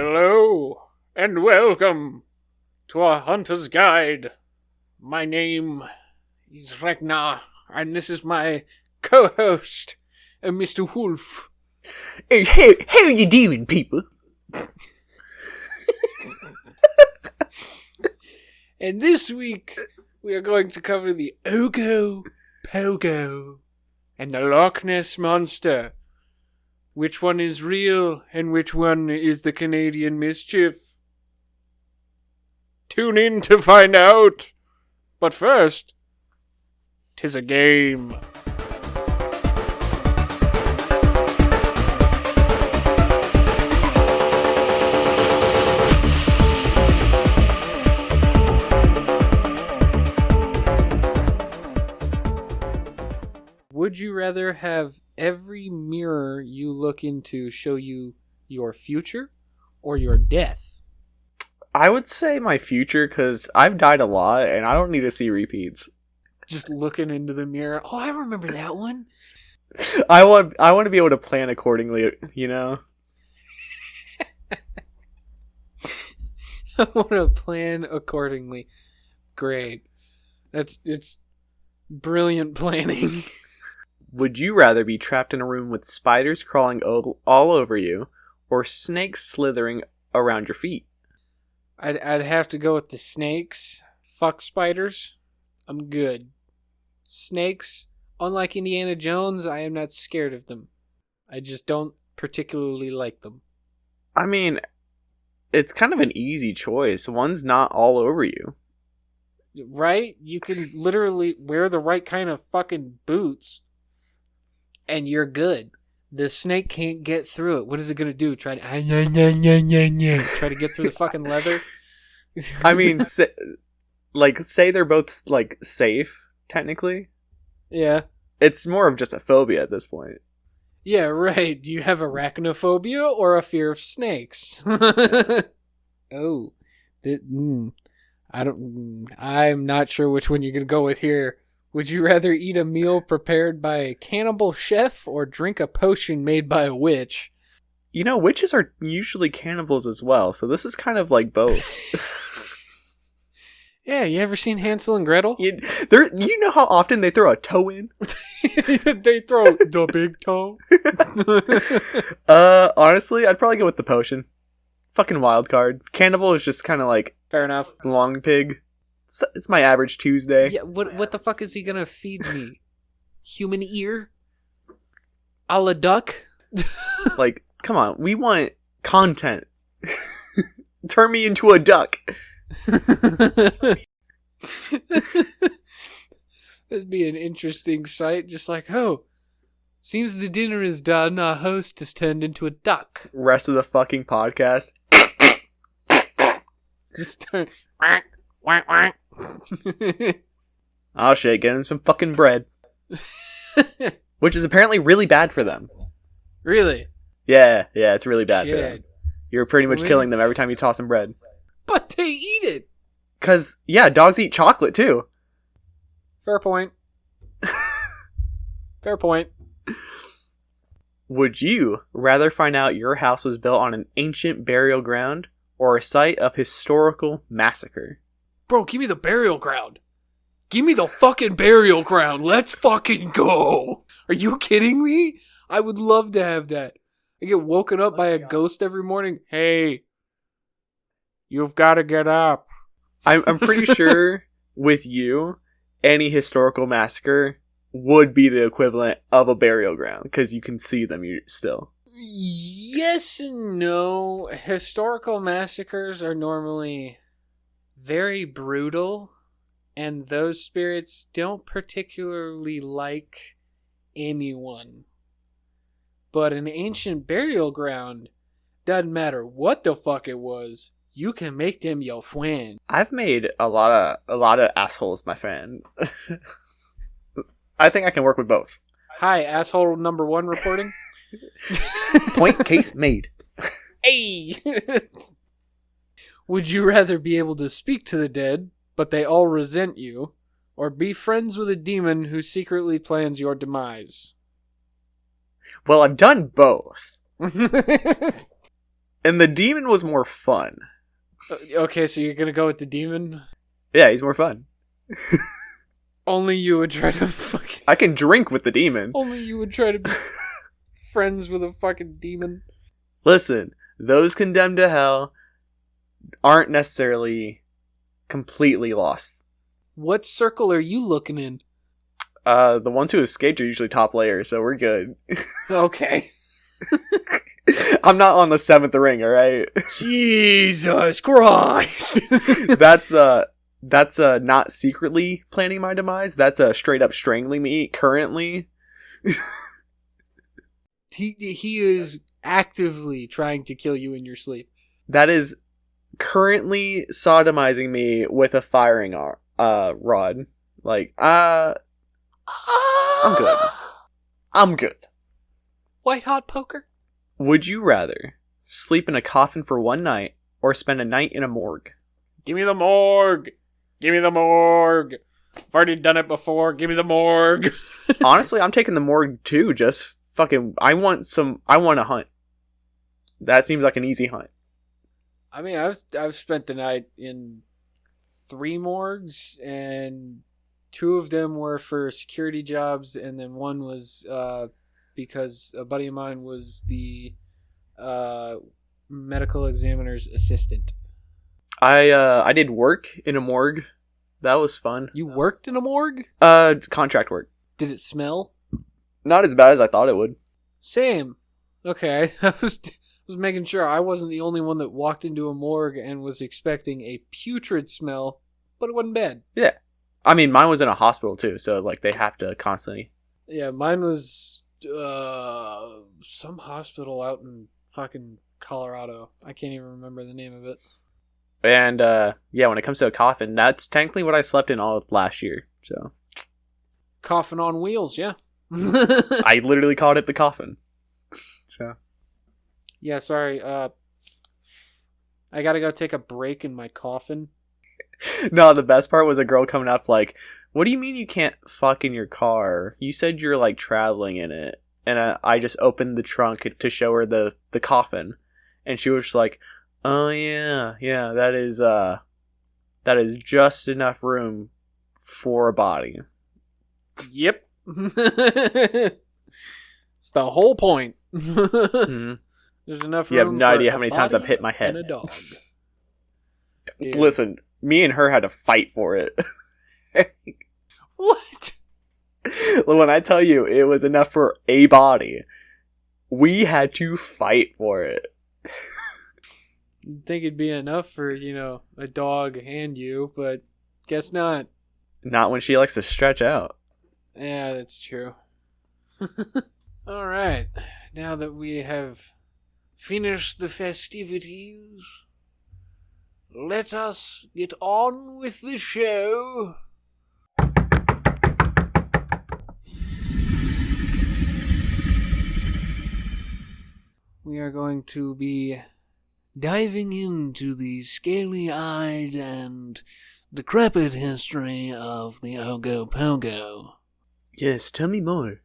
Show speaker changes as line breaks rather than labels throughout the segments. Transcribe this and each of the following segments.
Hello, and welcome to our Hunter's Guide. My name is Ragnar, and this is my co-host, Mr. Wolf.
Hey, how you doing, people?
And this week, we are going to cover the Ogopogo and the Loch Ness Monster. Which one is real, and which one is the Canadian mischief? Tune in to find out! But first, 'tis a game. Would you rather have every mirror you look into show you your future or your death?
I would say my future, because I've died a lot, and I don't need to see repeats.
Just looking into the mirror. Oh, I remember that one.
I want to be able to plan accordingly, you know?
I want to plan accordingly. Great. It's brilliant planning.
Would you rather be trapped in a room with spiders crawling all over you, or snakes slithering around your feet?
I'd have to go with the snakes. Fuck spiders. I'm good. Snakes, unlike Indiana Jones, I am not scared of them. I just don't particularly like them.
I mean, it's kind of an easy choice. One's not all over you.
Right? You can literally wear the right kind of fucking boots, and you're good. The snake can't get through it. What is it going to do? Try to get through the fucking leather?
I mean, say they're both, safe, technically.
Yeah.
It's more of just a phobia at this point.
Yeah, right. Do you have arachnophobia or a fear of snakes? Oh. I'm not sure which one you're going to go with here. Would you rather eat a meal prepared by a cannibal chef or drink a potion made by a witch?
You know, witches are usually cannibals as well, so this is kind of like both.
Yeah, you ever seen Hansel and Gretel?
You know how often they throw a toe in?
They throw the big toe.
Honestly, I'd probably go with the potion. Fucking wild card. Cannibal is just kind of like...
Fair enough.
Long pig. It's my average Tuesday.
Yeah, what the fuck is he gonna feed me? Human ear? A la duck?
Like, come on, we want content. Turn me into a duck.
That'd be an interesting sight. Just like, oh, seems the dinner is done. Our host has turned into a duck.
Rest of the fucking podcast.
Just turn. Quack, quack, quack.
Oh shit, getting some fucking bread. Which is apparently really bad for them.
Really?
Yeah, it's really bad for them. You're pretty much
Really?
killing them every time you toss them bread.
But they eat it!
'Cause, yeah, dogs eat chocolate too.
Fair point. Fair point.
Would you rather find out your house was built on an ancient burial ground or a site of historical massacre?
Bro, give me the burial ground. Give me the fucking burial ground. Let's fucking go. Are you kidding me? I would love to have that. I get woken up by a ghost every morning. Hey, you've got to get up.
I'm pretty sure with you, any historical massacre would be the equivalent of a burial ground because you can see them still.
Yes and no. Historical massacres are normally very brutal, and those spirits don't particularly like anyone. But an ancient burial ground, doesn't matter what the fuck it was, you can make them your friend.
I've made a lot of assholes my friend. I think I can work with both.
Hi, asshole number one reporting.
Point case made.
Hey! Would you rather be able to speak to the dead, but they all resent you, or be friends with a demon who secretly plans your demise?
Well, I've done both. And And the demon was more fun.
Okay, so you're gonna go with the demon?
Yeah, he's more fun.
Only you would try to fucking...
I can drink with the demon.
Only you would try to be friends with a fucking demon.
Listen, those condemned to hell aren't necessarily completely lost.
What circle are you looking in?
The ones who escaped are usually top layers, so we're good.
Okay.
I'm not on the 7th ring, alright?
Jesus Christ!
That's not secretly planning my demise. That's straight up strangling me currently.
He is actively trying to kill you in your sleep.
That is currently sodomizing me with a firing rod. Like, I'm good. I'm good.
White hot poker?
Would you rather sleep in a coffin for one night or spend a night in a morgue?
Give me the morgue. Give me the morgue. I've already done it before. Give me the morgue.
Honestly, I'm taking the morgue too. Just fucking, I want a hunt. That seems like an easy hunt.
I mean, I've spent the night in 3 morgues, and 2 of them were for security jobs, and then one was because a buddy of mine was the medical examiner's assistant.
I did work in a morgue. That was fun.
You worked in a morgue?
Contract work.
Did it smell?
Not as bad as I thought it would.
Same. Okay. I was making sure I wasn't the only one that walked into a morgue and was expecting a putrid smell, but it wasn't bad.
Yeah. I mean, mine was in a hospital too, so like they have to constantly.
Yeah, mine was some hospital out in fucking Colorado. I can't even remember the name of it.
And yeah, when it comes to a coffin, that's technically what I slept in all of last year. So
coffin on wheels, yeah.
I literally called it the coffin. So
yeah, sorry. I gotta go take a break in my coffin.
No, the best part was a girl coming up like, "What do you mean you can't fuck in your car? You said you're like traveling in it." And I just opened the trunk to show her the coffin, and she was just like, "Oh yeah, that is just enough room for a body."
Yep. It's the whole point.
Mm-hmm.
There's enough room.
You have no
for
idea how many times I've hit my head.
And a dog. Dude.
Listen, me and her had to fight for it.
What?
When I tell you it was enough for a body, we had to fight for it.
You'd think it'd be enough for, a dog and you, but guess not.
Not when she likes to stretch out.
Yeah, that's true. All right. Now that we have finished the festivities, let us get on with the show. We are going to be diving into the scaly-eyed and decrepit history of the Ogopogo.
Yes, tell me more.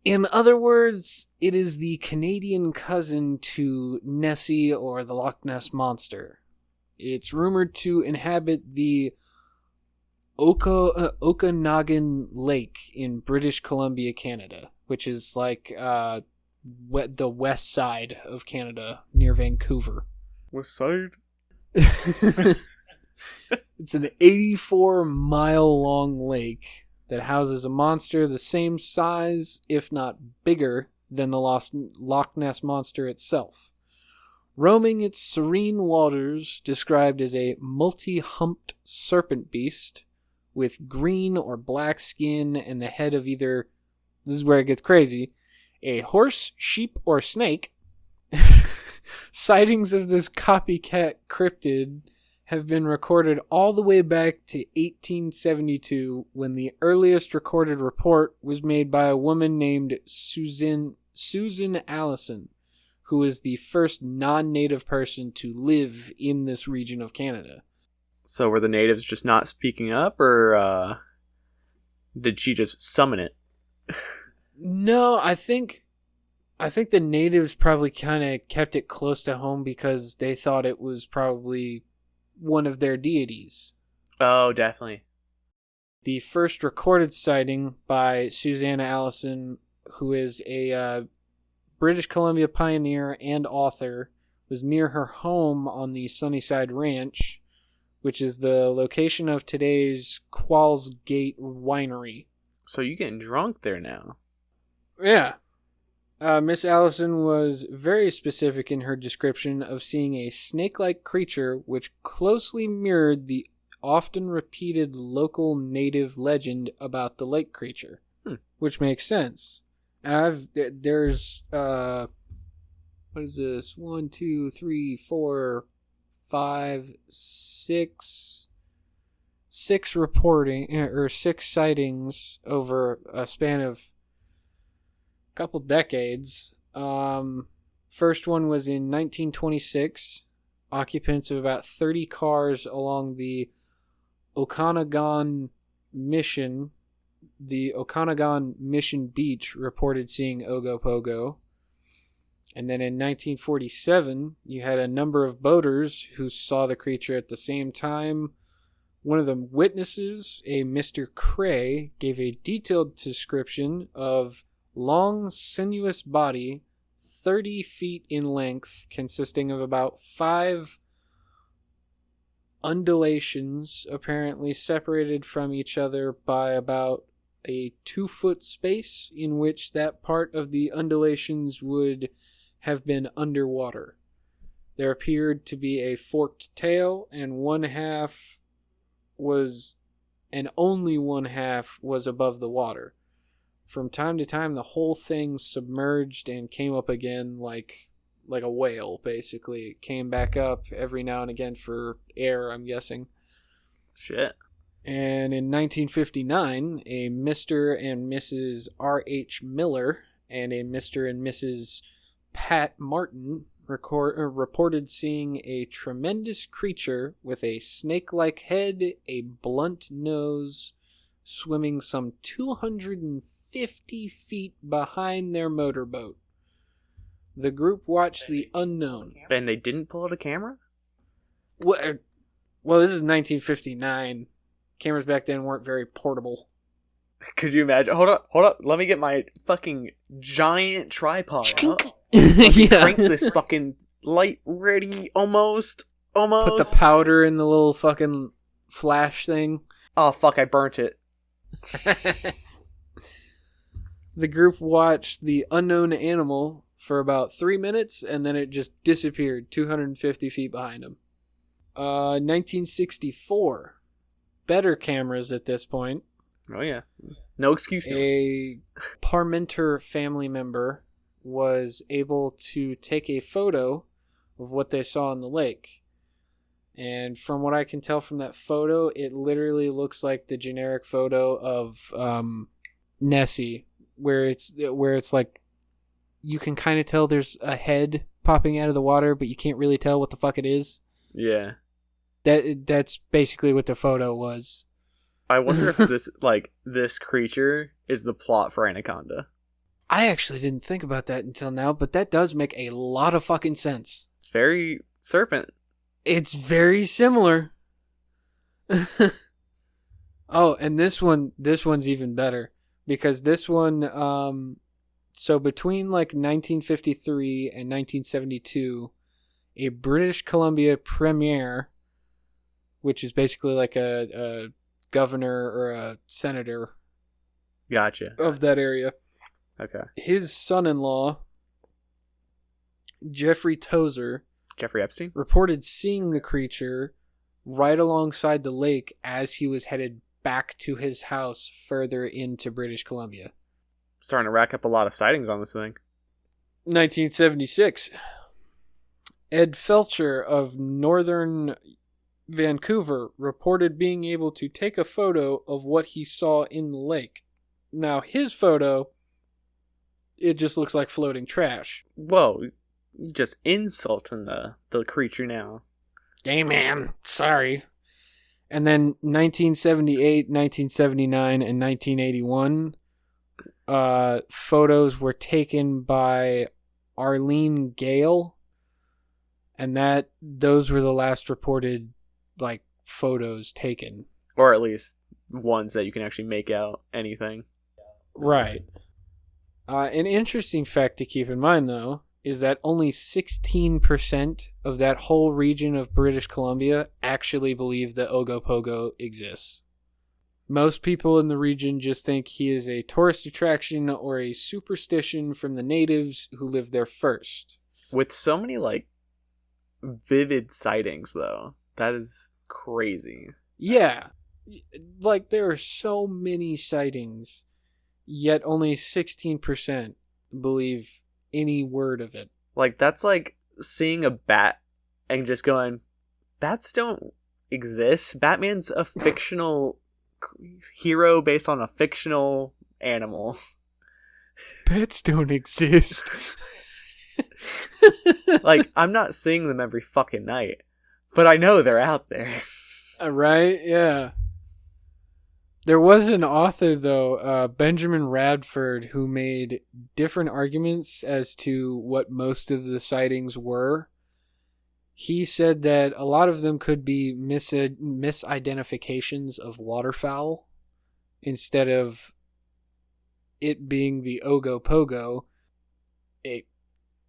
In other words, it is the Canadian cousin to Nessie or the Loch Ness Monster. It's rumored to inhabit the Okanagan Lake in British Columbia, Canada, which is like the west side of Canada near Vancouver.
West side?
It's an 84-mile-long lake that houses a monster the same size, if not bigger, than the Loch Ness Monster itself. Roaming its serene waters, described as a multi-humped serpent beast with green or black skin and the head of either, this is where it gets crazy, a horse, sheep, or snake. Sightings of this copycat cryptid have been recorded all the way back to 1872, when the earliest recorded report was made by a woman named Susan Allison, who is the first non-native person to live in this region of Canada.
So were the natives just not speaking up, or did she just summon it?
No, I think I think the natives probably kind of kept it close to home because they thought it was probably one of their deities.
Oh, definitely.
The first recorded sighting by Susanna Allison, who is a British Columbia pioneer and author, was near her home on the Sunnyside Ranch, which is the location of today's Qualls Gate Winery.
So you getting drunk there now?
Yeah. Miss Allison was very specific in her description of seeing a snake-like creature which closely mirrored the often repeated local native legend about the lake creature, which makes sense. And there's what is this? 1, 2, 3, 4, 5, 6 reporting or 6 sightings over a span of a couple decades. First one was in 1926. Occupants of about 30 cars along the Okanagan Mission Beach reported seeing Ogopogo. And then in 1947, you had a number of boaters who saw the creature at the same time. One of the witnesses, a Mr. Cray, gave a detailed description of long, sinuous body, 30 feet in length, consisting of about 5 undulations, apparently separated from each other by about a 2-foot space, in which that part of the undulations would have been underwater. There appeared to be a forked tail, and only one half was above the water. From time to time, the whole thing submerged and came up again like a whale, basically. It came back up every now and again for air, I'm guessing.
Shit.
And in 1959, a Mr. and Mrs. R.H. Miller and a Mr. and Mrs. Pat Martin reported seeing a tremendous creature with a snake-like head, a blunt nose, swimming some 250 feet behind their motorboat. The group watched the unknown.
And they didn't pull out a camera?
Well, this is 1959. Cameras back then weren't very portable.
Could you imagine? Hold up. Let me get my fucking giant tripod out.
Yeah.
Crank this fucking light ready. Almost.
Put the powder in the little fucking flash thing.
Oh, fuck, I burnt it.
The group watched the unknown animal for about 3 minutes, and then it just disappeared 250 feet behind them. 1964. Better cameras at this point.
Oh, yeah. No excuse.
A Parmenter family member was able to take a photo of what they saw in the lake. And from what I can tell from that photo, it literally looks like the generic photo of Nessie, where it's like you can kind of tell there's a head popping out of the water, but you can't really tell what the fuck it is.
Yeah.
That's basically what the photo was.
I wonder if this creature is the plot for Anaconda.
I actually didn't think about that until now, but that does make a lot of fucking sense.
It's very serpent.
It's very similar. Oh, and this one's even better, because this one, so between like 1953 and 1972, a British Columbia premier, which is basically like a governor or a senator,
Gotcha.
of that area.
Okay.
His son-in-law, Jeffrey Tozer,
Jeffrey Epstein,
reported seeing the creature right alongside the lake as he was headed back to his house further into British Columbia.
starting to rack up a lot of sightings on this thing.
1976. Ed Felcher of northern Vancouver reported being able to take a photo of what he saw in the lake. Now, his photo, it just looks like floating trash.
Whoa, you just insulting the creature now.
Hey, man, sorry. And then 1978, 1979, and 1981, photos were taken by Arlene Gale, and those were the last reported like photos taken,
or at least ones that you can actually make out anything.
Right. An interesting fact to keep in mind, though, is that only 16% of that whole region of British Columbia actually believe that Ogopogo exists. Most people in the region just think he is a tourist attraction or a superstition from the natives who lived there first.
With so many, like, vivid sightings, though. That is crazy.
Yeah. Like, there are so many sightings, yet only 16% believe any word of it.
Like, that's like seeing a bat and just going, bats don't exist. Batman's a fictional hero based on a fictional animal.
Bats don't exist.
Like, I'm not seeing them every fucking night, but I know they're out there.
Right? Yeah. There was an author, though, Benjamin Radford, who made different arguments as to what most of the sightings were. He said that a lot of them could be misidentifications of waterfowl instead of it being the Ogopogo. It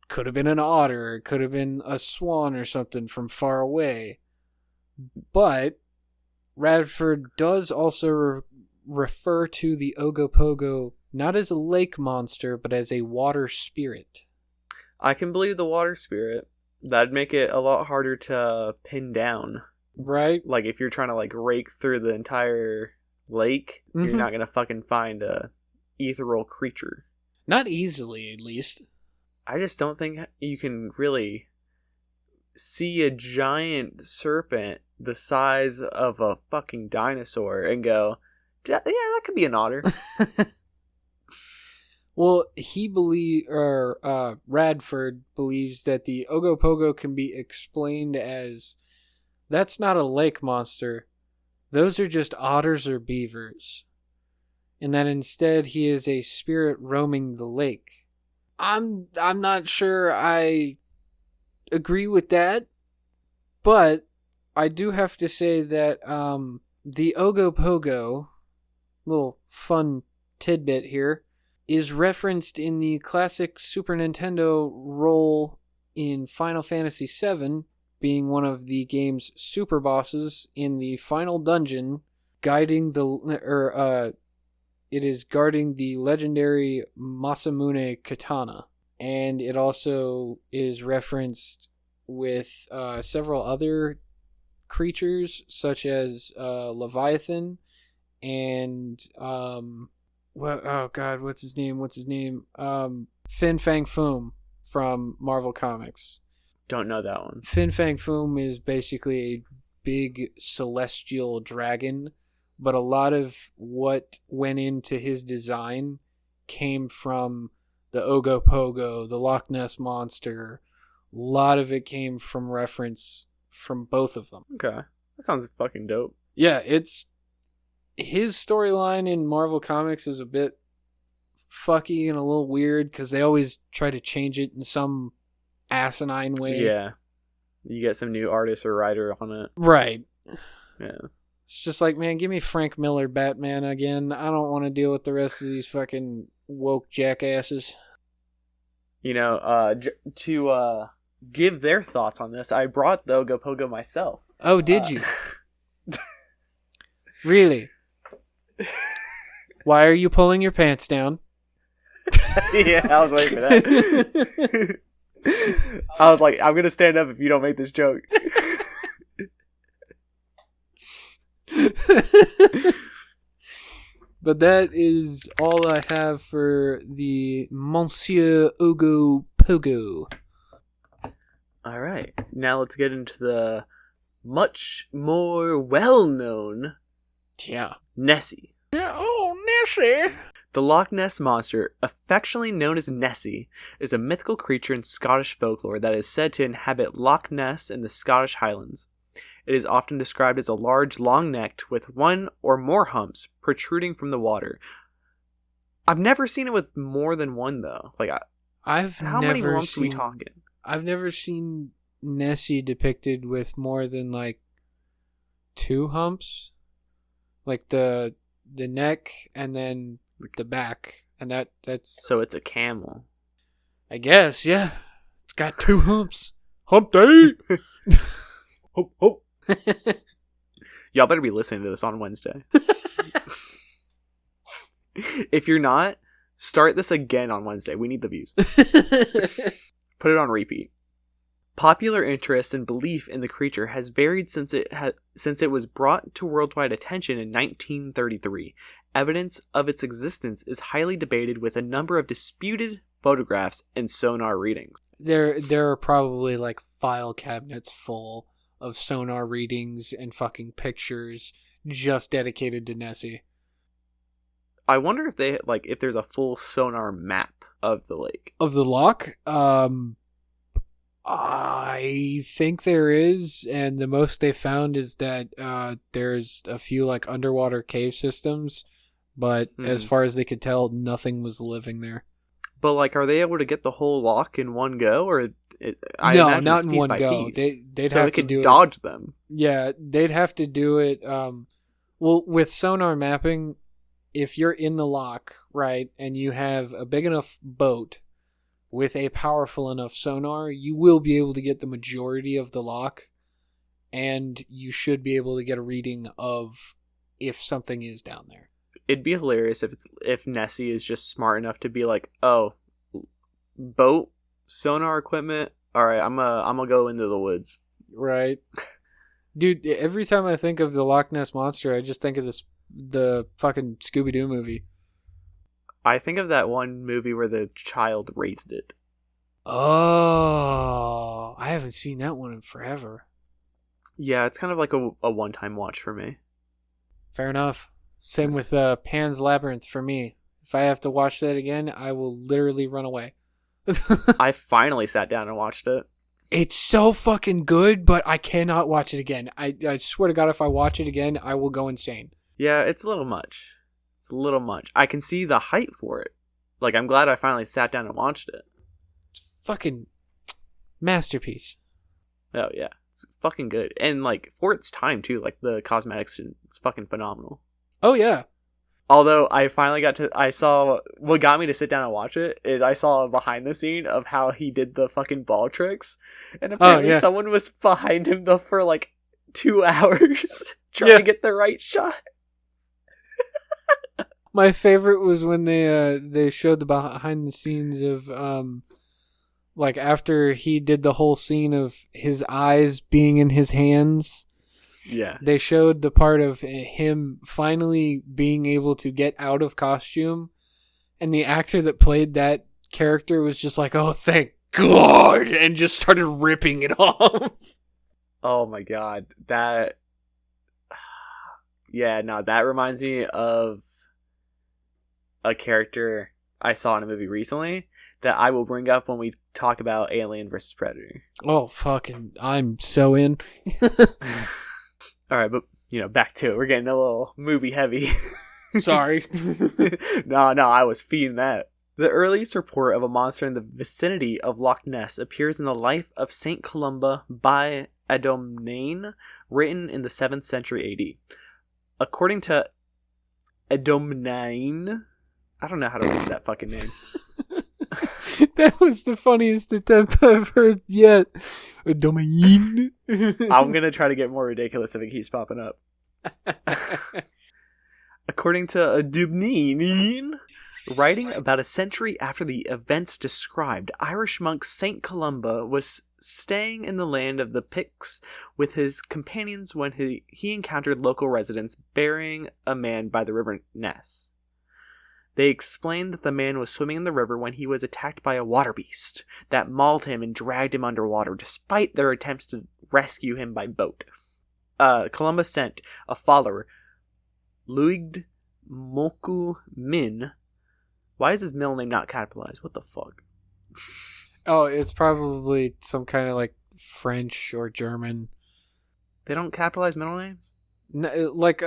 could have been an otter, it could have been a swan or something from far away. But Radford does also refer to the Ogopogo not as a lake monster, but as a water spirit.
I can believe the water spirit. That'd make it a lot harder to pin down.
Right?
Like, if you're trying to, like, rake through the entire lake, you're not gonna fucking find a ethereal creature.
Not easily, at least.
I just don't think you can really see a giant serpent the size of a fucking dinosaur and go, yeah, that could be an otter.
Well, Radford believes that the Ogopogo can be explained as, that's not a lake monster. Those are just otters or beavers. And that instead he is a spirit roaming the lake. I'm not sure I agree with that, but I do have to say that the Ogopogo, little fun tidbit here, is referenced in the classic Super Nintendo role in Final Fantasy VII, being one of the game's super bosses in the final dungeon, guarding the legendary Masamune katana. And it also is referenced with several other creatures, such as Leviathan and what's his name? Fin Fang Foom from Marvel Comics.
Don't know that one.
Fin Fang Foom is basically a big celestial dragon, but a lot of what went into his design came from the Ogopogo, the Loch Ness monster. A lot of it came from reference from both of them.
Okay. That sounds fucking dope.
Yeah, his storyline in Marvel Comics is a bit fucky and a little weird because they always try to change it in some asinine way.
Yeah. You get some new artist or writer on it.
Right.
Yeah.
It's just like, man, give me Frank Miller Batman again. I don't want to deal with the rest of these fucking woke jackasses.
You know, to give their thoughts on this, I brought the Ogopogo myself.
Oh, did you? Really? Why are you pulling your pants down?
Yeah, I was waiting for that. I was like, I'm going to stand up if you don't make this joke.
But that is all I have for the Monsieur Ogopogo.
All right. Now let's get into the much more well-known Nessie.
Yeah, oh, Nessie.
The Loch Ness Monster, affectionately known as Nessie, is a mythical creature in Scottish folklore that is said to inhabit Loch Ness in the Scottish Highlands. It is often described as a large, long-necked with one or more humps protruding from the water. I've never seen it with more than one though. Like, how many lumps are we talking?
I've never seen Nessie depicted with more than like 2 humps, like the neck and then the back, and that's.
So it's a camel.
I guess, yeah. It's got 2 humps. Hump day.
Hope, hope. Y'all better be listening to this on Wednesday. If you're not, start this again on Wednesday. We need the views. Put it on repeat. Popular interest and belief in the creature has varied since it was brought to worldwide attention in 1933. Evidence of its existence is highly debated, with a number of disputed photographs and sonar readings.
There are probably like file cabinets full of sonar readings and fucking pictures just dedicated to Nessie.
I wonder if there's a full sonar map of the lake.
Of the loch? I think there is, and the most they found is that there's a few like underwater cave systems, but as far as they could tell, nothing was living there.
But like, are they able to get the whole loch in one go, or
no, not in one go? They'd have to do
dodge them.
Yeah, they'd have to do it. Well, with sonar mapping, if you're in the loch, right, and you have a big enough boat with a powerful enough sonar, you will be able to get the majority of the loch, and you should be able to get a reading of if something is down there.
It'd be hilarious if Nessie is just smart enough to be like, oh, boat, sonar equipment, alright, I'm gonna go into the woods.
Right. Dude, every time I think of the Loch Ness Monster, I just think of the fucking Scooby-Doo movie.
I think of that one movie where the child raised it.
Oh, I haven't seen that one in forever.
Yeah, it's kind of like a one-time watch for me.
Fair enough. Same with Pan's Labyrinth for me. If I have to watch that again, I will literally run away.
I finally sat down and watched it.
It's so fucking good, but I cannot watch it again. I swear to God, if I watch it again, I will go insane.
Yeah, it's a little much. It's a little much. I can see the hype for it. Like, I'm glad I finally sat down and watched it.
It's fucking masterpiece.
Oh, yeah. It's fucking good. And, like, for its time, too. Like, the cosmetics, it's fucking phenomenal.
Oh, yeah.
Although, I saw, what got me to sit down and watch it is I saw a behind the scene of how he did the fucking ball tricks. And apparently someone was behind him, though, for, like, 2 hours trying to get the right shot.
My favorite was when they showed the behind the scenes of like after he did the whole scene of his eyes being in his hands.
Yeah.
They showed the part of him finally being able to get out of costume, and the actor that played that character was just like, "Oh, thank God," and just started ripping it off.
Oh my God. That reminds me of a character I saw in a movie recently that I will bring up when we talk about Alien vs. Predator.
Oh, fucking, I'm so in.
Alright, but, back to it. We're getting a little movie heavy.
Sorry.
No, I was feeding that. The earliest report of a monster in the vicinity of Loch Ness appears in the Life of St. Columba by Adomnane, written in the 7th century AD. According to Adomnane, I don't know how to read that fucking name.
That was the funniest attempt I've heard yet. Adomnane.
I'm gonna try to get more ridiculous if it keeps popping up. According to Adomnane, writing about a century after the events described, Irish monk St. Columba was staying in the land of the Picts with his companions when he encountered local residents burying a man by the river Ness. They explained that the man was swimming in the river when he was attacked by a water beast that mauled him and dragged him underwater, despite their attempts to rescue him by boat. Columba sent a follower, Luigd Moku Min. Why is his middle name not capitalized? What the fuck?
Oh, it's probably some kind of like French or German.
They don't capitalize middle names?
No, like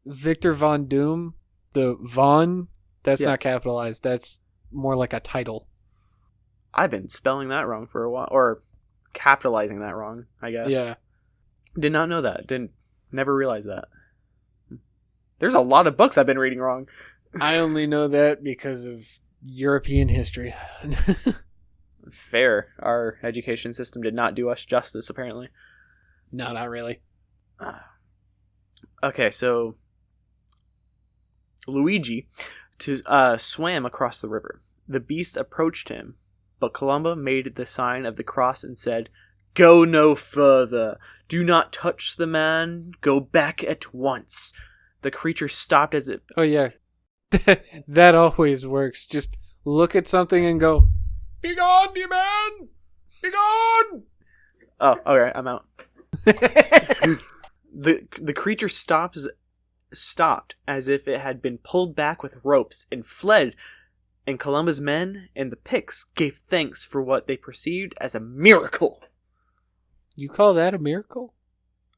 Victor Von Doom, the Von That's
Yeah.
not capitalized. That's more like a title.
I've been spelling that wrong for a while, or capitalizing that wrong, I guess.
Yeah.
Did not know that. Never realized that. There's a lot of books I've been reading wrong.
I only know that because of European history.
Fair. Our education system did not do us justice, apparently.
No, not really.
Okay, so Luigi swam across the river. The beast approached him, but Columba made the sign of the cross and said, "Go no further. Do not touch the man. Go back at once." The creature stopped as it...
Oh, yeah. That always works. Just look at something and go, "Be gone, you man! Be gone!"
Oh, okay, I'm out. The creature stopped as if it had been pulled back with ropes and fled, and Columba's men and the Picts gave thanks for what they perceived as a miracle.
You call that a miracle?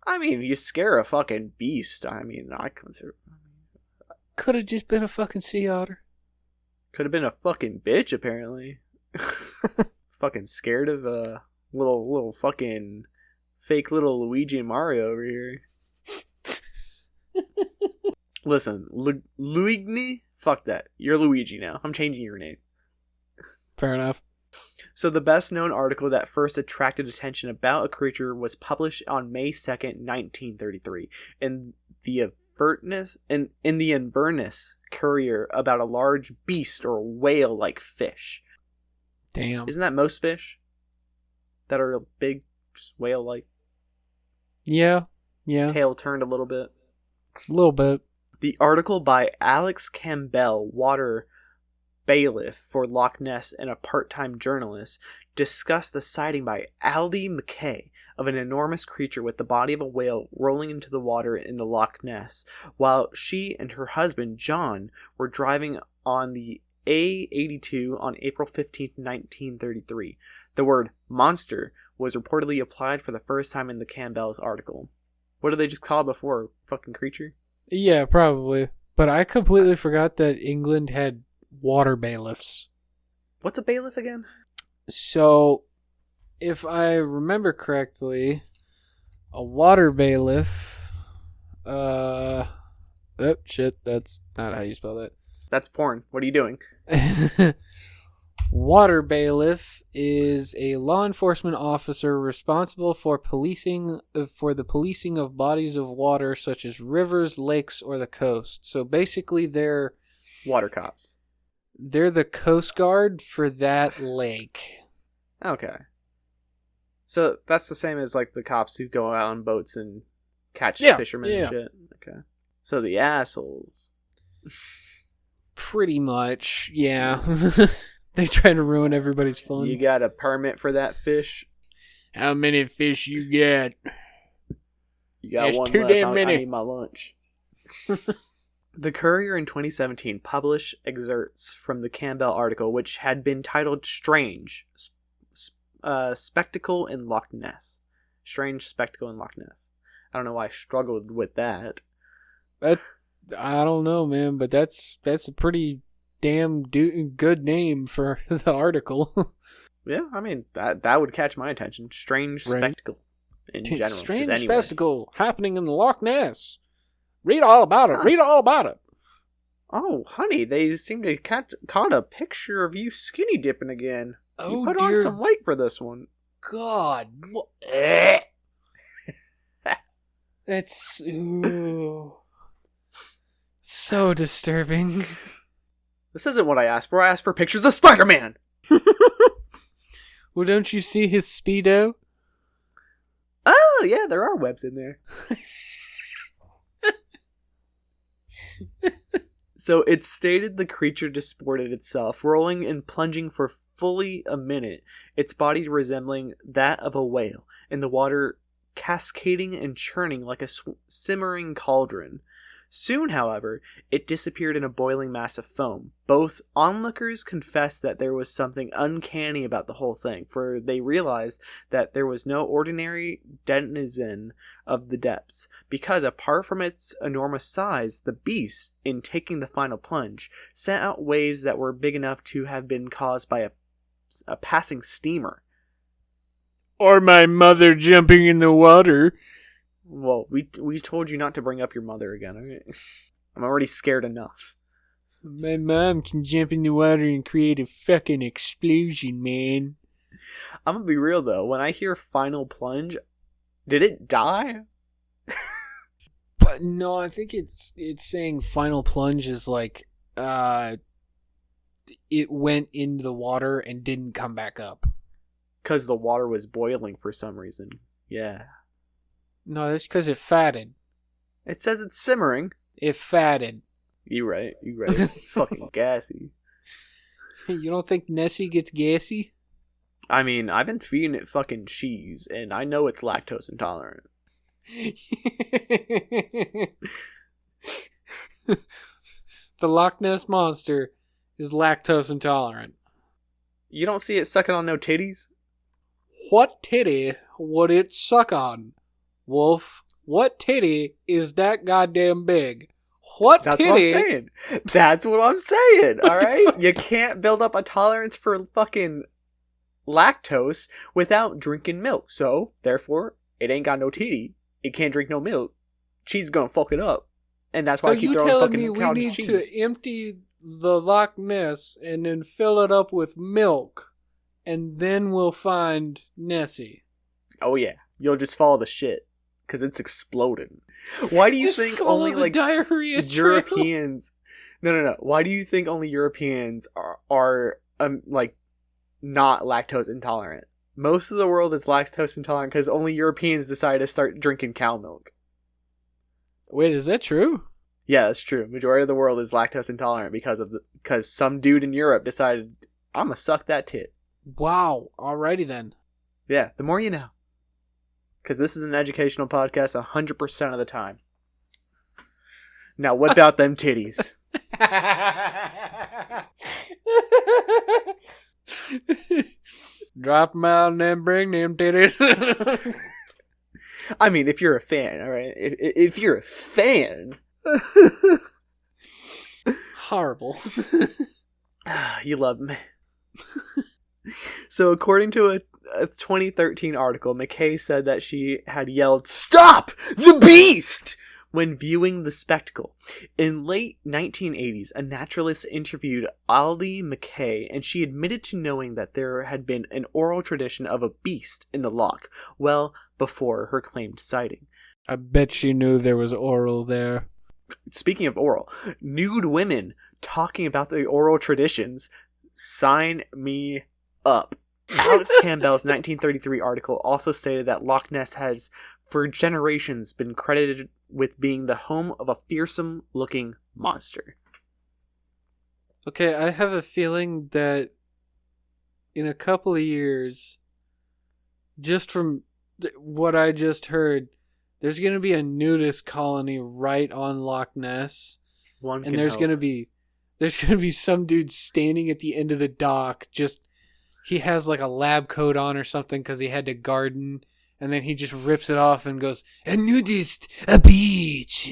I mean, you scare a fucking beast. I mean, I consider...
Could have just been a fucking sea otter.
Could have been a fucking bitch, apparently. Fucking scared of a little fucking fake little Luigi and Mario over here. Listen, Luigi? Fuck that. You're Luigi now. I'm changing your name.
Fair enough.
So the best known article that first attracted attention about a creature was published on May 2nd, 1933 in the Inverness Courier about a large beast or whale-like fish.
Damn.
Isn't that most fish that are big, just whale-like?
Yeah. Yeah.
Tail turned a little bit.
A little bit.
The article by Alex Campbell, water bailiff for Loch Ness and a part-time journalist, discussed the sighting by Aldi McKay of an enormous creature with the body of a whale rolling into the water in the Loch Ness, while she and her husband John were driving on the A82 on April 15, 1933. The word monster was reportedly applied for the first time in the Campbell's article. What did they just call it before? Fucking creature?
Yeah, probably. But I completely forgot that England had water bailiffs.
What's a bailiff again?
So, if I remember correctly, a water bailiff... oh, shit, that's not how you spell that.
That's porn. What are you doing?
Water bailiff is a law enforcement officer responsible for the policing of bodies of water such as rivers, lakes, or the coast. So basically they're
Water cops.
They're the Coast Guard for that lake.
Okay. So that's the same as like the cops who go out on boats and catch fishermen and shit. Okay. So the assholes.
Pretty much, yeah. They try to ruin everybody's fun.
You got a permit for that fish?
How many fish you got?
You got one
too
less.
damn many.
I need my lunch. The Courier in 2017 published excerpts from the Campbell article, which had been titled Strange Spectacle in Loch Ness. Strange Spectacle in Loch Ness. I don't know why I struggled with that.
I don't know, man, but that's a pretty damn good name for the article.
Yeah, I mean, that would catch my attention. Strange Spectacle in general.
Strange Spectacle happening in the Loch Ness. Read all about it. Huh. Read all about it.
Oh, honey, they seem to caught a picture of you skinny dipping again.
Oh,
you put
dear
on some weight for this one.
God. That's so disturbing.
This isn't what I asked for. I asked for pictures of Spider-Man.
Well, don't you see his Speedo?
Oh, yeah, there are webs in there. So it stated the creature disported itself, rolling and plunging for fully a minute, its body resembling that of a whale, in the water cascading and churning like a simmering cauldron. Soon, however, it disappeared in a boiling mass of foam. Both onlookers confessed that there was something uncanny about the whole thing, for they realized that there was no ordinary denizen of the depths, because apart from its enormous size, the beast, in taking the final plunge, sent out waves that were big enough to have been caused by a passing steamer.
Or my mother jumping in the water.
Well, we told you not to bring up your mother again, okay? I'm already scared enough.
My mom can jump in the water and create a fucking explosion, man.
I'm gonna be real, though. When I hear final plunge, did it die?
But no, I think it's saying final plunge is like, it went into the water and didn't come back up.
Because the water was boiling for some reason. Yeah.
No, that's because it fatted.
It says it's simmering.
It fatted.
You right. It's fucking gassy.
You don't think Nessie gets gassy?
I mean, I've been feeding it fucking cheese, and I know it's lactose intolerant.
The Loch Ness Monster is lactose intolerant.
You don't see it sucking on no titties?
What titty would it suck on? Wolf, what titty is that goddamn big? What
That's
titty?
what I'm saying. That's what I'm saying, alright? You can't build up a tolerance for fucking lactose without drinking milk. So, therefore, it ain't got no titty. It can't drink no milk. Cheese is gonna fuck it up. And that's why I keep throwing fucking
me we
cottage
need
cheese.
to empty the Loch Ness and then fill it up with milk, and then we'll find Nessie.
Oh yeah. You'll just follow the shit. Because it's exploding. Why do you think only like
diarrhea
Europeans? No. Why do you think only Europeans are like not lactose intolerant? Most of the world is lactose intolerant because only Europeans decided to start drinking cow milk.
Wait, is that true?
Yeah, that's true. Majority of the world is lactose intolerant because some dude in Europe decided, I'm gonna suck that tit.
Wow. Alrighty then.
Yeah, the more you know. Because this is an educational podcast 100% of the time. Now whip out them titties.
Drop them out and then bring them titties.
I mean, if you're a fan, alright? If you're a fan.
Horrible.
You love me. So according to a 2013 article, McKay said that she had yelled, "Stop the beast!" when viewing the spectacle. In late 1980s, a naturalist interviewed Aldi McKay, and she admitted to knowing that there had been an oral tradition of a beast in the loch well before her claimed sighting.
I bet she knew there was oral there.
Speaking of oral, nude women talking about the oral traditions, sign me up. Alex Campbell's 1933 article also stated that Loch Ness has, for generations, been credited with being the home of a fearsome-looking monster.
Okay, I have a feeling that in a couple of years, just from what I just heard, there's going to be a nudist colony right on Loch Ness. And there's going to be some dude standing at the end of the dock, just he has like a lab coat on or something because he had to garden, and then he just rips it off and goes, "A nudist, a beach."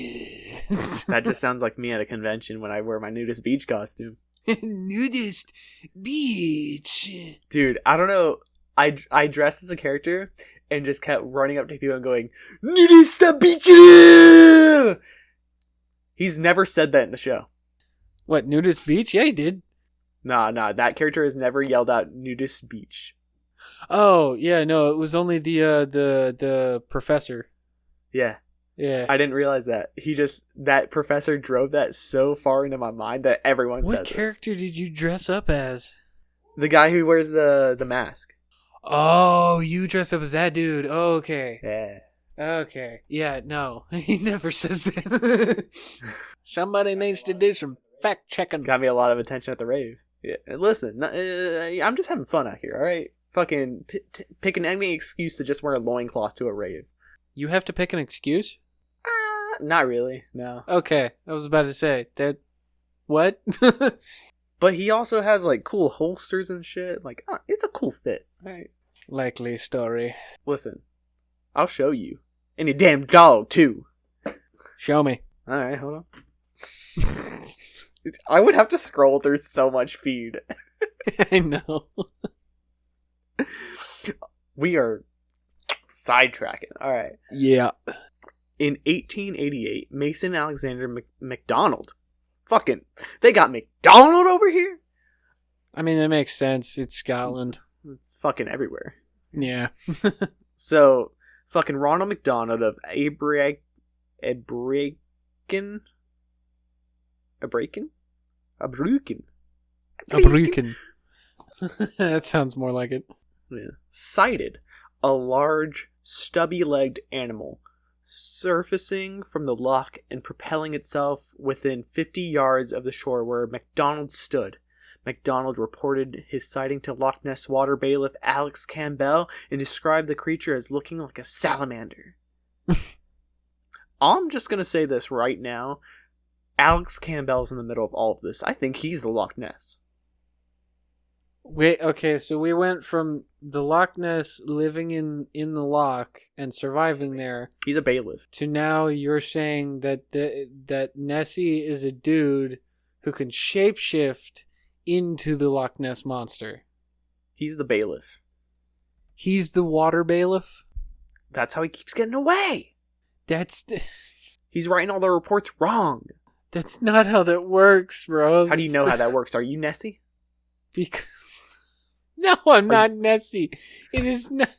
That just sounds like me at a convention when I wear my nudist beach costume.
Nudist beach.
Dude, I don't know. I dressed as a character and just kept running up to people and going, "Nudist beach." He's never said that in the show.
What, nudist beach? Yeah, he did.
Nah, that character has never yelled out nudist beach.
Oh, yeah, no, it was only the professor.
Yeah.
Yeah.
I didn't realize that. That professor drove that so far into my mind that everyone says it.
What character did you dress up as?
The guy who wears the mask.
Oh, you dressed up as that dude. Oh, okay.
Yeah.
Okay. Yeah, no. He never says that. Somebody needs to do some fact checking.
Got me a lot of attention at the rave. Yeah. Listen, I'm just having fun out here, alright? Fucking picking any excuse to just wear a loincloth to a rave.
You have to pick an excuse?
Not really, no.
Okay, I was about to say that. What?
But he also has like cool holsters and shit. Like, it's a cool fit. All right.
Likely story.
Listen, I'll show you. And your damn dog too.
Show me.
All right, hold on. I would have to scroll through so much feed.
I know.
We are sidetracking. All right.
Yeah.
In 1888, Mason Alexander MacDonald. Fucking, they got McDonald over here?
I mean, that makes sense. It's Scotland.
It's fucking everywhere.
Yeah.
So, fucking Ronald McDonald of Abraken?
That sounds more like it.
Yeah. Sighted a large, stubby-legged animal surfacing from the loch and propelling itself within 50 yards of the shore where MacDonald stood. MacDonald reported his sighting to Loch Ness water bailiff Alex Campbell and described the creature as looking like a salamander. I'm just going to say this right now. Alex Campbell's in the middle of all of this. I think he's the Loch Ness.
Wait, okay, so we went from the Loch Ness living in the loch and surviving there.
He's a bailiff.
To now you're saying that that Nessie is a dude who can shapeshift into the Loch Ness monster.
He's the bailiff.
He's the water bailiff?
That's how he keeps getting away.
He's
writing all the reports wrong.
That's not how that works, bro.
How do you know how that works? Are you Nessie?
Because... No, I'm not Nessie. It is not...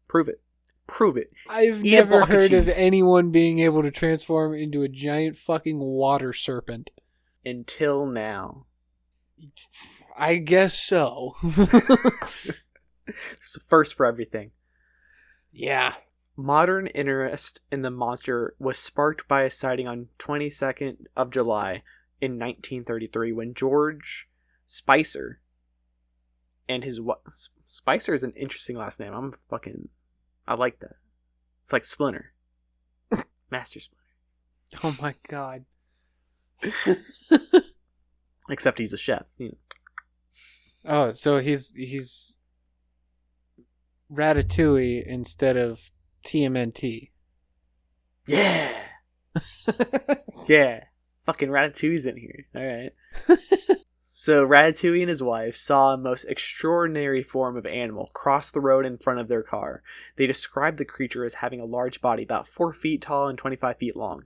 Prove it. Prove it.
I've never heard of anyone being able to transform into a giant fucking water serpent.
Until now.
I guess so.
It's a first for everything.
Yeah.
Modern interest in the monster was sparked by a sighting on 22nd of July in 1933 when George Spicer and his... Spicer is an interesting last name. I like that. It's like Splinter. Master Splinter.
Oh my god.
Except he's a chef. You know.
Oh, so he's Ratatouille instead of TMNT.
Yeah! Yeah. Fucking Ratatouille's in here. Alright. So Ratatouille and his wife saw a most extraordinary form of animal cross the road in front of their car. They described the creature as having a large body, about 4 feet tall and 25 feet long,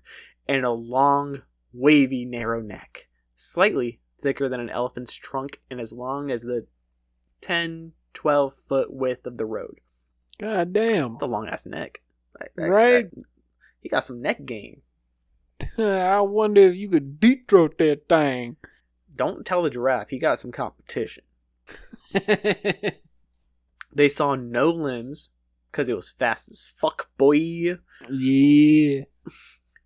and a long, wavy, narrow neck, slightly thicker than an elephant's trunk and as long as the 10-12 foot width of the road.
God damn.
It's a long-ass neck.
Right?
He got some neck game.
I wonder if you could deep throat that thing.
Don't tell the giraffe. He got some competition. They saw no limbs because it was fast as fuck, boy.
Yeah.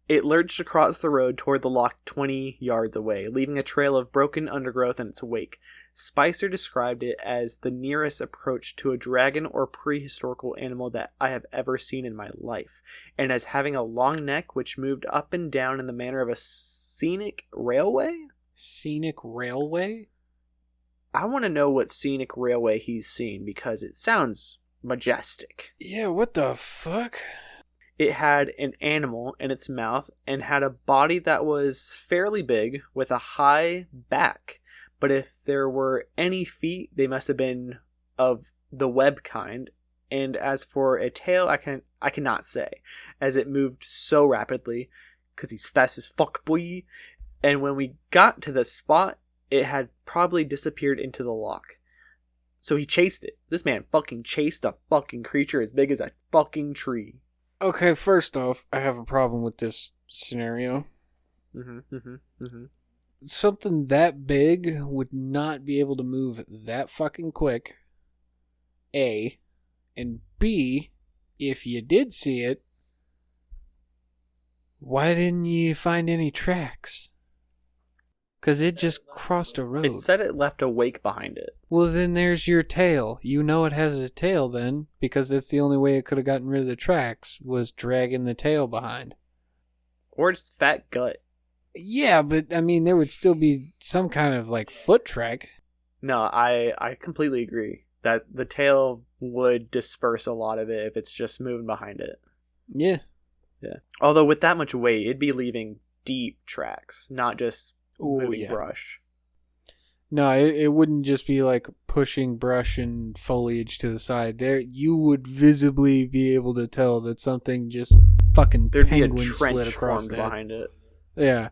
It lurched across the road toward the loch 20 yards away, leaving a trail of broken undergrowth in its wake. Spicer described it as the nearest approach to a dragon or prehistorical animal that I have ever seen in my life, and as having a long neck which moved up and down in the manner of a scenic railway?
Scenic railway?
I want to know what scenic railway he's seen because it sounds majestic.
Yeah, what the fuck?
It had an animal in its mouth and had a body that was fairly big with a high back. But if there were any feet, they must have been of the web kind. And as for a tail, I cannot say, as it moved so rapidly, because he's fast as fuck, boy. And when we got to the spot, it had probably disappeared into the loch. So he chased it. This man fucking chased a fucking creature as big as a fucking tree.
Okay, first off, I have a problem with this scenario. Something that big would not be able to move that fucking quick. A. And B, if you did see it, why didn't you find any tracks? Because it just crossed a road.
It said it left a wake behind it.
Well, then there's your tail. You know it has a tail then, because that's the only way it could have gotten rid of the tracks, was dragging the tail behind.
Or just fat gut.
Yeah, but I mean, there would still be some kind of like foot track.
No, I completely agree that the tail would disperse a lot of it if it's just moving behind it.
Yeah.
Yeah. Although with that much weight, it'd be leaving deep tracks, not just moving brush.
No, it wouldn't just be like pushing brush and foliage to the side. There, you would visibly be able to tell that something just fucking
There'd be a
penguin
trench
slid across
formed
that.
behind it.
Yeah.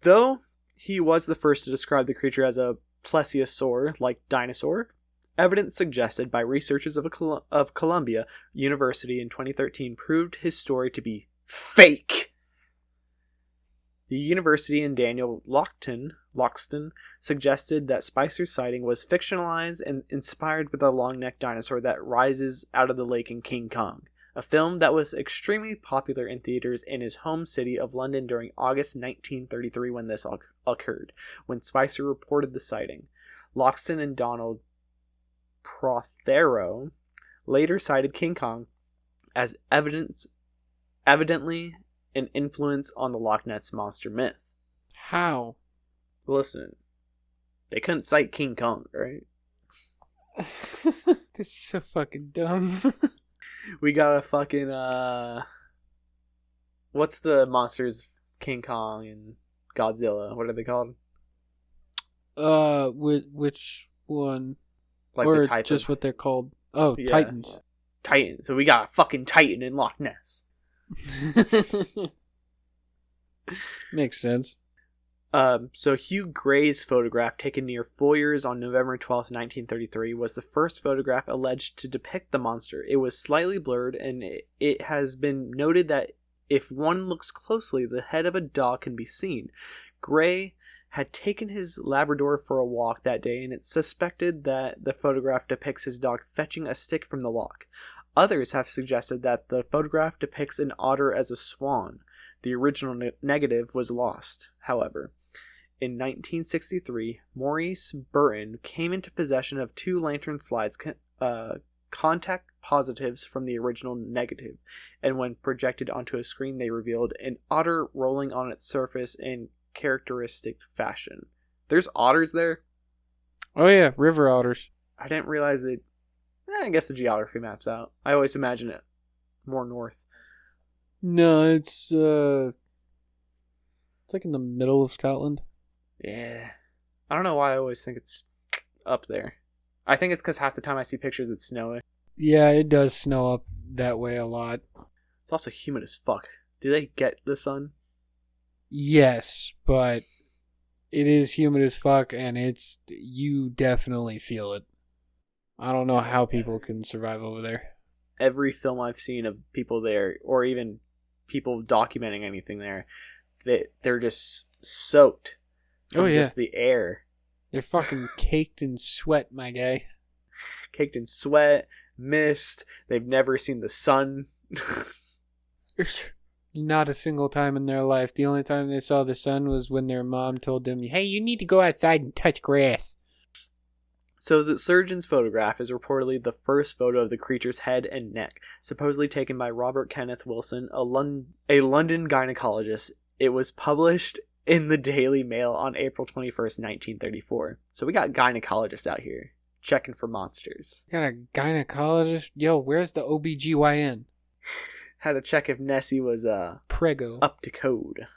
Though he was the first to describe the creature as a plesiosaur-like dinosaur, evidence suggested by researchers of Columbia University in 2013 proved his story to be fake. The university and Daniel Loxton suggested that Spicer's sighting was fictionalized and inspired by the long-necked dinosaur that rises out of the lake in King Kong, a film that was extremely popular in theaters in his home city of London during August 1933 when this occurred, when Spicer reported the sighting. Loxton and Donald Prothero later cited King Kong as evidently an influence on the Loch Ness monster myth.
How?
Listen, they couldn't cite King Kong, right?
This is so fucking dumb.
We got a fucking, what's the monsters King Kong and Godzilla? What are they called?
Which one?
Like
or
the type
just
of...
what they're called? Oh, yeah. Titans.
Titan. So we got a fucking Titan in Loch Ness.
Makes sense.
So Hugh Gray's photograph taken near Foyers on November 12th, 1933 was the first photograph alleged to depict the monster. It was slightly blurred, and it has been noted that if one looks closely, the head of a dog can be seen. Gray had taken his Labrador for a walk that day, and it's suspected that the photograph depicts his dog fetching a stick from the loch. Others have suggested that the photograph depicts an otter as a swan. The original negative was lost, however. In 1963, Maurice Burton came into possession of two lantern slides contact positives from the original negative, and when projected onto a screen they revealed an otter rolling on its surface in characteristic fashion. There's otters there?
Oh yeah, river otters.
I didn't realize that. I guess the geography maps out. I always imagine it more north.
No, it's like in the middle of Scotland.
Yeah. I don't know why I always think it's up there. I think it's because half the time I see pictures it's snowing.
Yeah, it does snow up that way a lot.
It's also humid as fuck. Do they get the sun?
Yes, but it is humid as fuck, and you definitely feel it. I don't know how people can survive over there.
Every film I've seen of people there, or even people documenting anything there, they're just soaked from just the air.
They're fucking caked in sweat, my guy.
Caked in sweat, mist. They've never seen the sun.
Not a single time in their life. The only time they saw the sun was when their mom told them, "Hey, you need to go outside and touch grass."
So the surgeon's photograph is reportedly the first photo of the creature's head and neck, supposedly taken by Robert Kenneth Wilson, a London gynecologist. It was published in the Daily Mail on April 21st, 1934. So we got gynecologists out here checking for monsters.
Got a gynecologist? Yo, where's the OBGYN?
Had to check if Nessie was
Prego.
Up to code.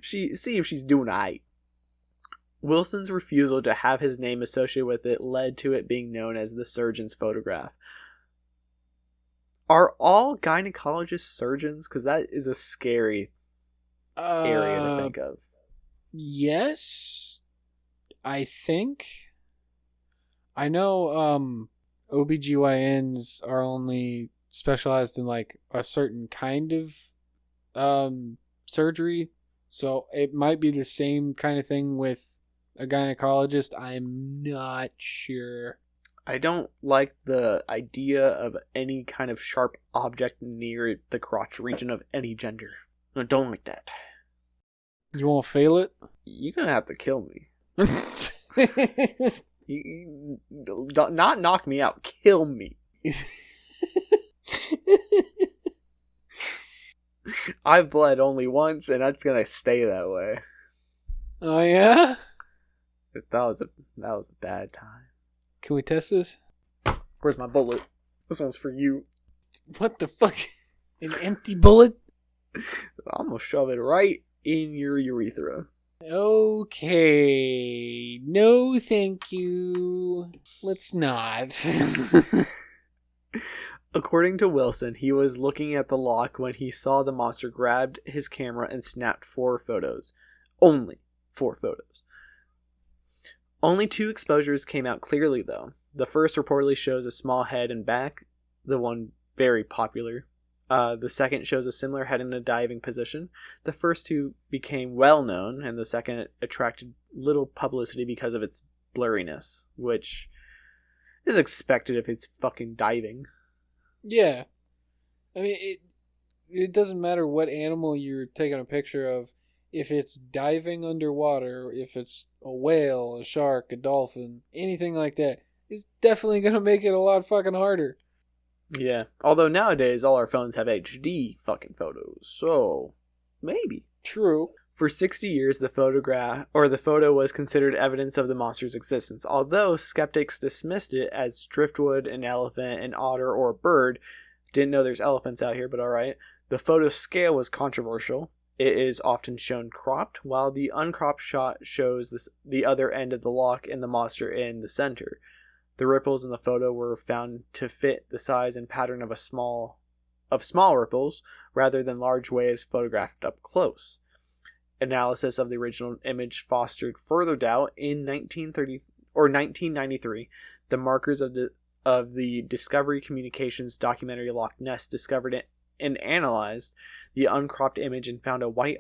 See if she's doing alright. Wilson's refusal to have his name associated with it led to it being known as the surgeon's photograph. Are all gynecologists surgeons? Because that is a scary area to think of.
Yes, I think. I know OBGYNs are only specialized in like a certain kind of surgery. So it might be the same kind of thing with a gynecologist. I'm not sure.
I don't like the idea of any kind of sharp object near the crotch region of any gender. I don't like that.
You won't fail it?
You're gonna have to kill me. Not knock me out. Kill me. I've bled only once, and that's gonna stay that way.
Oh yeah?
That was a bad time.
Can we test this?
Where's my bullet? This one's for you.
What the fuck? An empty bullet?
I'm gonna shove it right in your urethra.
Okay. No, thank you. Let's not.
According to Wilson, he was looking at the loch when he saw the monster, grabbed his camera, and snapped 4 photos. Only 4 photos. Only 2 exposures came out clearly, though. The first reportedly shows a small head and back, the one very popular. The second shows a similar head in a diving position. The first 2 became well known, and the second attracted little publicity because of its blurriness, which is expected if it's fucking diving.
Yeah. I mean, it doesn't matter what animal you're taking a picture of. If it's diving underwater, if it's a whale, a shark, a dolphin, anything like that, it's definitely going to make it a lot fucking harder.
Yeah. Although nowadays all our phones have HD fucking photos, so maybe.
True.
For 60 years, the photo was considered evidence of the monster's existence. Although skeptics dismissed it as driftwood, an elephant, an otter, or a bird. Didn't know there's elephants out here, but alright. The photo's scale was controversial. It is often shown cropped, while the uncropped shot shows the other end of the loch and the monster in the center. The ripples in the photo were found to fit the size and pattern of small ripples, rather than large waves photographed up close. Analysis of the original image fostered further doubt. In 1993, the markers of the Discovery Communications documentary Loch Ness discovered it and analyzed the uncropped image and found a white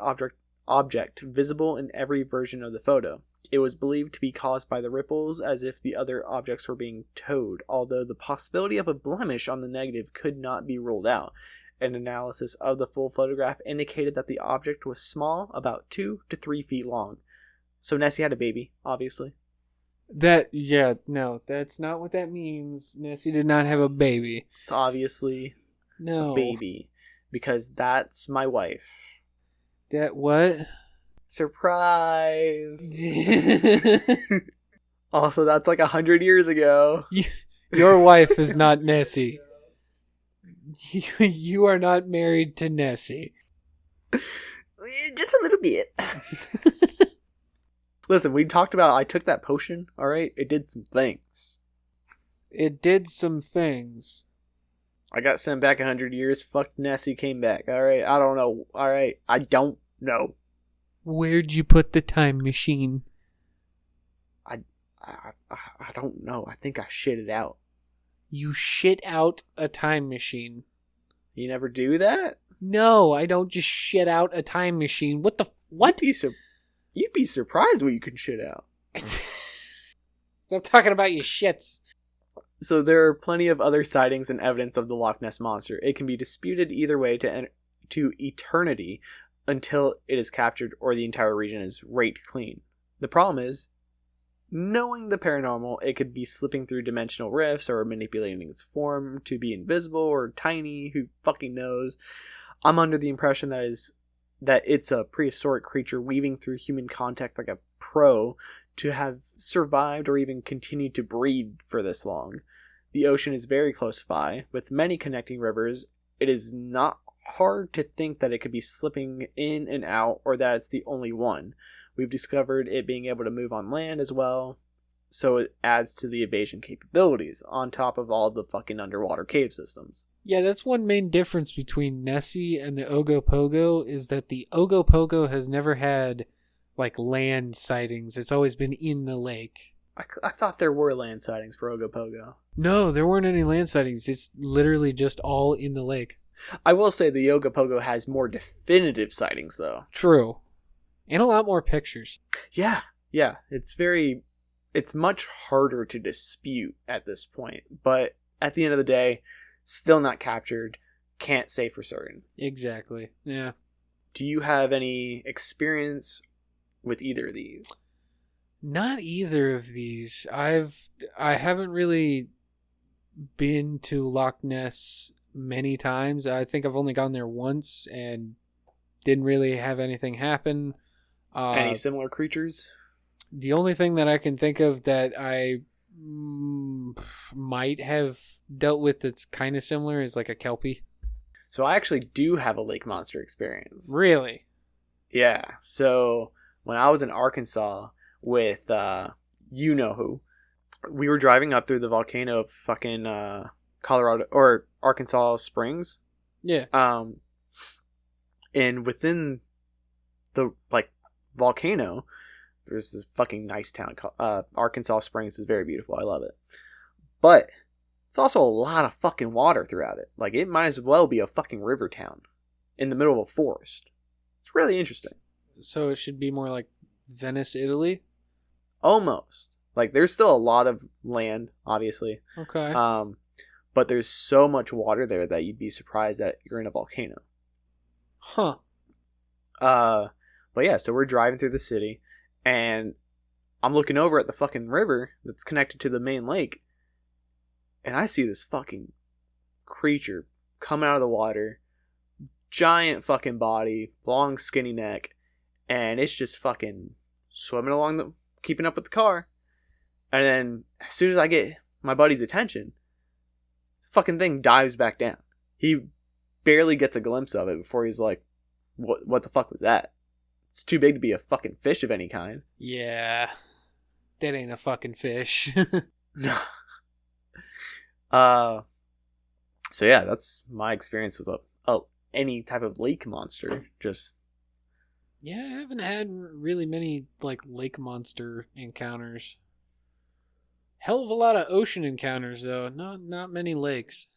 object visible in every version of the photo. It was believed to be caused by the ripples, as if the other objects were being towed, although the possibility of a blemish on the negative could not be ruled out. An analysis of the full photograph indicated that the object was small, about 2 to 3 feet long. So Nessie had a baby, obviously.
No, that's not what that means. Nessie did not have a baby.
It's obviously a baby, because that's my wife.
That what?
Surprise! Also, that's like 100 years ago.
Your wife is not Nessie. You are not married to Nessie.
Just a little bit. Listen, we talked about I took that potion, alright? It did some things.
It did some things.
I got sent back 100 years. Fuck Nessie, came back, alright? I don't know, alright? I don't know.
Where'd you put the time machine?
I don't know. I think I shit it out.
You shit out a time machine.
You never do that?
No, I don't just shit out a time machine. What?
You'd be surprised what you can shit out.
Stop talking about your shits.
So there are plenty of other sightings and evidence of the Loch Ness Monster. It can be disputed either way to eternity until it is captured or the entire region is raked clean. The problem is, knowing the paranormal, it could be slipping through dimensional rifts or manipulating its form to be invisible or tiny. Who fucking knows? I'm under the impression that it's a prehistoric creature weaving through human contact like a pro to have survived or even continued to breed for this long. The ocean is very close by, with many connecting rivers. It is not hard to think that it could be slipping in and out, or that it's the only one. We've discovered it being able to move on land as well, so it adds to the evasion capabilities, on top of all the fucking underwater cave systems.
Yeah, that's one main difference between Nessie and the Ogopogo, is that the Ogopogo has never had, like, land sightings. It's always been in the lake.
I thought there were land sightings for Ogopogo.
No, there weren't any land sightings. It's literally just all in the lake.
I will say the Ogopogo has more definitive sightings, though.
True. And a lot more pictures.
Yeah. It's much harder to dispute at this point. But at the end of the day, still not captured. Can't say for certain.
Exactly. Yeah.
Do you have any experience with either of these?
Not either of these. I haven't really been to Loch Ness many times. I think I've only gone there once and didn't really have anything happen.
Any similar creatures?
The only thing that I can think of that I might have dealt with that's kind of similar is like a kelpie.
So I actually do have a lake monster experience.
Really?
Yeah. So when I was in Arkansas with you know who, we were driving up through the volcano of fucking Colorado or Arkansas Springs.
Yeah.
And within the like volcano, there's this fucking nice town called Arkansas Springs. Is very beautiful. I love it. But it's also a lot of fucking water throughout it. Like, it might as well be a fucking river town in the middle of a forest. It's really interesting.
So it should be more like Venice, Italy?
Almost. Like, there's still a lot of land, obviously.
Okay.
But there's so much water there that you'd be surprised that you're in a volcano.
Huh.
But yeah, so we're driving through the city, and I'm looking over at the fucking river that's connected to the main lake, and I see this fucking creature come out of the water, giant fucking body, long skinny neck, and it's just fucking swimming along keeping up with the car. And then as soon as I get my buddy's attention, the fucking thing dives back down. He barely gets a glimpse of it before he's like, what the fuck was that? It's too big to be a fucking fish of any kind.
Yeah. That ain't a fucking fish.
No. So yeah, that's my experience with any type of lake monster. Just
yeah, I haven't had really many like lake monster encounters. Hell of a lot of ocean encounters though. Not many lakes.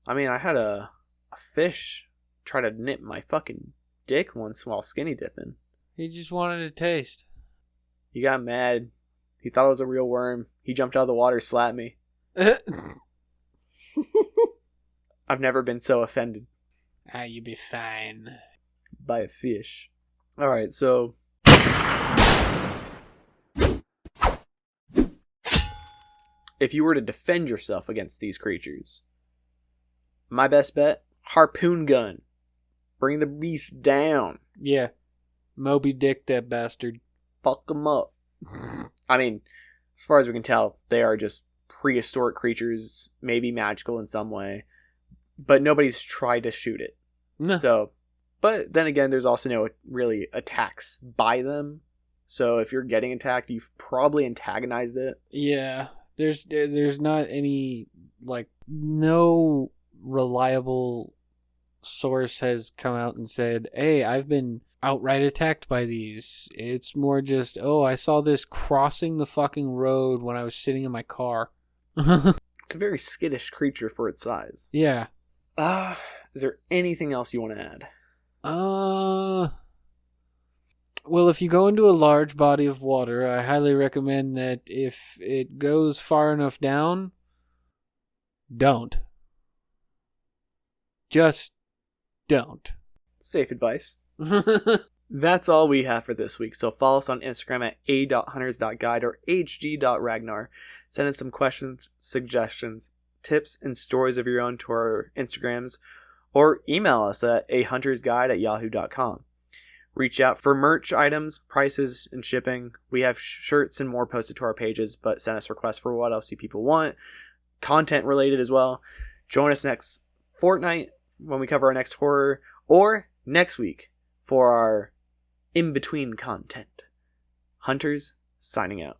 I mean, I had a fish try to nip my fucking dick once while skinny dipping.
He just wanted a taste.
He got mad. He thought it was a real worm. He jumped out of the water, slapped me. I've never been so offended.
You be fine.
By a fish. Alright, so if you were to defend yourself against these creatures, my best bet, harpoon gun. Bring the beast down.
Yeah. Moby Dick that bastard.
Fuck them up. I mean, as far as we can tell, they are just prehistoric creatures, maybe magical in some way, but nobody's tried to shoot it.
No.
So, but then again, there's also no really attacks by them. So if you're getting attacked, you've probably antagonized it.
Yeah. There's not any, like, no reliable source has come out and said, hey, I've been outright attacked by these. It's more just, oh, I saw this crossing the fucking road when I was sitting in my car.
It's a very skittish creature for its size.
Yeah.
Is there anything else you want to add?
Well, if you go into a large body of water, I highly recommend that if it goes far enough down, don't. Just don't.
Safe advice. That's all we have for this week. So follow us on Instagram at a.hunters.guide or hg.ragnar. Send us some questions, suggestions, tips, and stories of your own to our Instagrams, or email us at ahuntersguide@yahoo.com. Reach out for merch items, prices, and shipping. We have shirts and more posted to our pages, but send us requests for what else you people want. Content related as well. Join us next fortnight when we cover our next horror, or next week for our in-between content. Hunters, signing out.